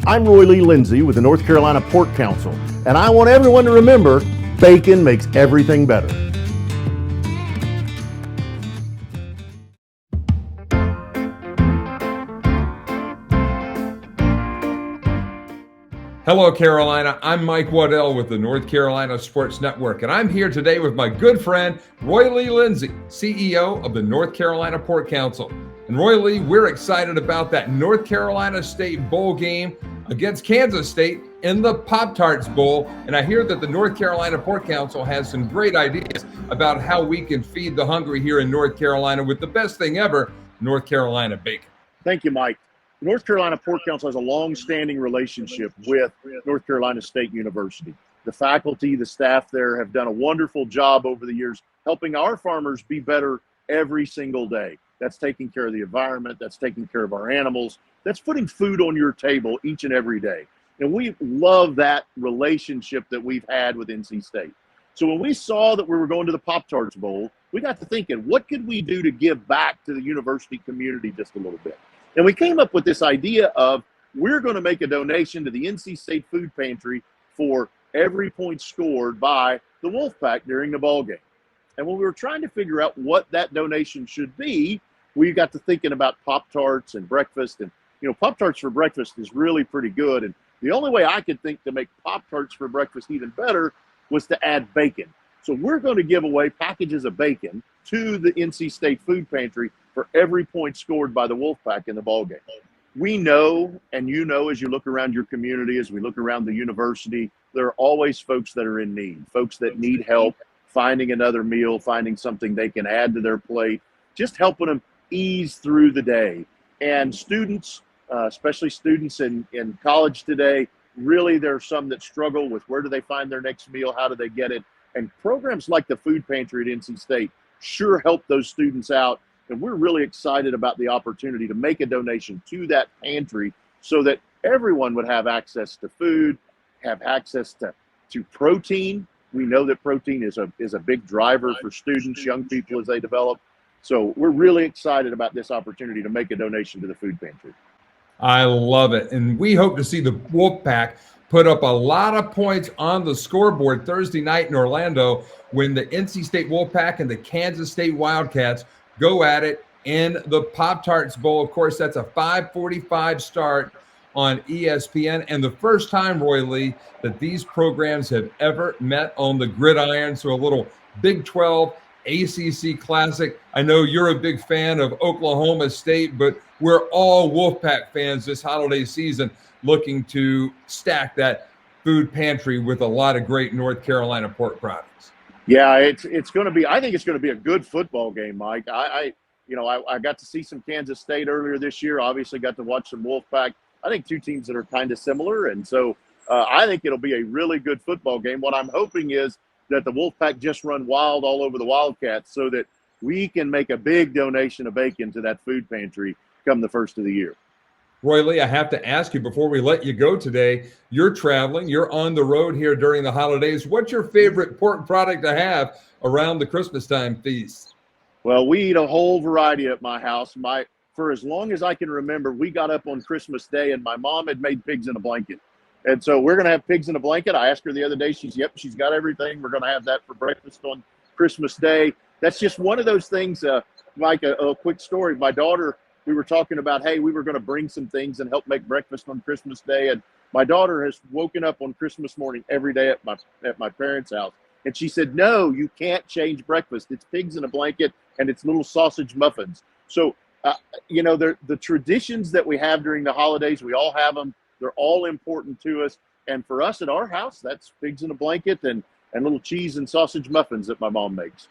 I'm Roy Lee Lindsay with the North Carolina Pork Council, and I want everyone to remember bacon makes everything better. Hello, Carolina. I'm Mike Waddell with the North Carolina Sports Network, and I'm here today with my good friend, Roy Lee Lindsay, CEO of the North Carolina Pork Council. And Roy Lee, we're excited about that North Carolina State Bowl game against Kansas State in the Pop-Tarts Bowl. And I hear that the North Carolina Pork Council has some great ideas about how we can feed the hungry here in North Carolina with the best thing ever, North Carolina bacon. Thank you, Mike. The North Carolina Pork Council has a long-standing relationship with North Carolina State University. The faculty, the staff there have done a wonderful job over the years helping our farmers be better every single day. That's taking care of the environment, that's taking care of our animals, that's putting food on your table each and every day. And we love that relationship that we've had with NC State. So when we saw that we were going to the Pop-Tarts Bowl, we got to thinking, what could we do to give back to the university community just a little bit? And we came up with this idea of we're going to make a donation to the NC State Food Pantry for every point scored by the Wolfpack during the ball game. And when we were trying to figure out what that donation should be, we got to thinking about Pop-Tarts and breakfast. And, you know, Pop-Tarts for breakfast is really pretty good. And the only way I could think to make Pop-Tarts for breakfast even better was to add bacon. So we're going to give away packages of bacon to the NC State Food Pantry for every point scored by the Wolfpack in the ball game. We know, and you know, as you look around your community, as we look around the university, there are always folks that are in need, folks that need help finding another meal, finding something they can add to their plate, just helping them ease through the day. And students, especially students in college today, really there are some that struggle with where do they find their next meal, how do they get it? And programs like the Food Pantry at NC State sure help those students out. And we're really excited about the opportunity to make a donation to that pantry so that everyone would have access to food, have access to protein. We know that protein is a big driver for students, young people as they develop. So we're really excited about this opportunity to make a donation to the food pantry. I love it. And we hope to see the Wolfpack put up a lot of points on the scoreboard Thursday night in Orlando when the NC State Wolfpack and the Kansas State Wildcats go at it in the Pop-Tarts Bowl. Of course, that's a 5:45 start on ESPN. And the first time, Roy Lee, that these programs have ever met on the gridiron. So a little Big 12 ACC Classic. I know you're a big fan of Oklahoma State, but we're all Wolfpack fans this holiday season looking to stack that food pantry with a lot of great North Carolina pork products. Yeah, it's going to be. I think it's going to be a good football game, Mike. I got to see some Kansas State earlier this year. Obviously, got to watch some Wolfpack. I think two teams that are kind of similar, and so I think it'll be a really good football game. What I'm hoping is that the Wolfpack just run wild all over the Wildcats, so that we can make a big donation of bacon to that food pantry come the first of the year. Roy Lee, I have to ask you before we let you go today, you're traveling, you're on the road here during the holidays. What's your favorite pork product to have around the Christmas time feast? Well, we eat a whole variety at my house. For as long as I can remember, we got up on Christmas Day and my mom had made pigs in a blanket. And so we're going to have pigs in a blanket. I asked her the other day, she's got everything. We're going to have that for breakfast on Christmas Day. That's just one of those things, Mike, a quick story. My daughter, we were talking about, hey, we were going to bring some things and help make breakfast on Christmas Day. And my daughter has woken up on Christmas morning every day at my parents' house. And she said, no, you can't change breakfast. It's pigs in a blanket and it's little sausage muffins. So, the traditions that we have during the holidays, we all have them. They're all important to us. And for us at our house, that's pigs in a blanket and little cheese and sausage muffins that my mom makes.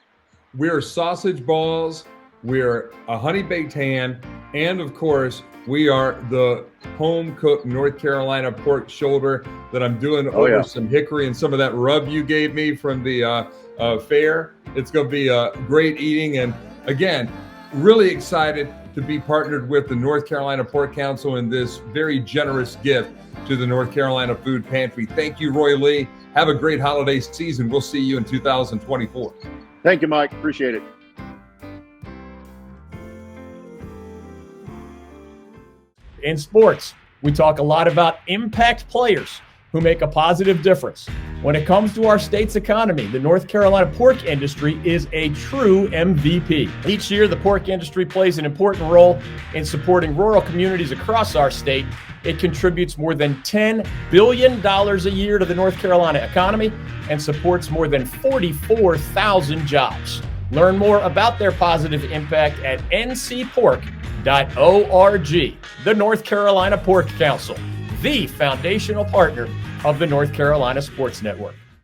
We're sausage balls. We're a honey baked ham. And of course, we are the home cooked North Carolina pork shoulder that I'm doing over some hickory and some of that rub you gave me from the fair. It's going to be great eating. And again, really excited to be partnered with the North Carolina Pork Council in this very generous gift to the North Carolina Food Pantry. Thank you, Roy Lee. Have a great holiday season. We'll see you in 2024. Thank you, Mike. Appreciate it. In sports, We talk a lot about impact players who make a positive difference. When it comes to our state's economy, the North Carolina pork industry is a true MVP. Each year, the pork industry plays an important role in supporting rural communities across our state. It contributes more than $10 billion a year to the North Carolina economy and supports more than 44,000 jobs. Learn more about their positive impact at ncpork.org. The North Carolina Pork Council, the foundational partner of the North Carolina Sports Network.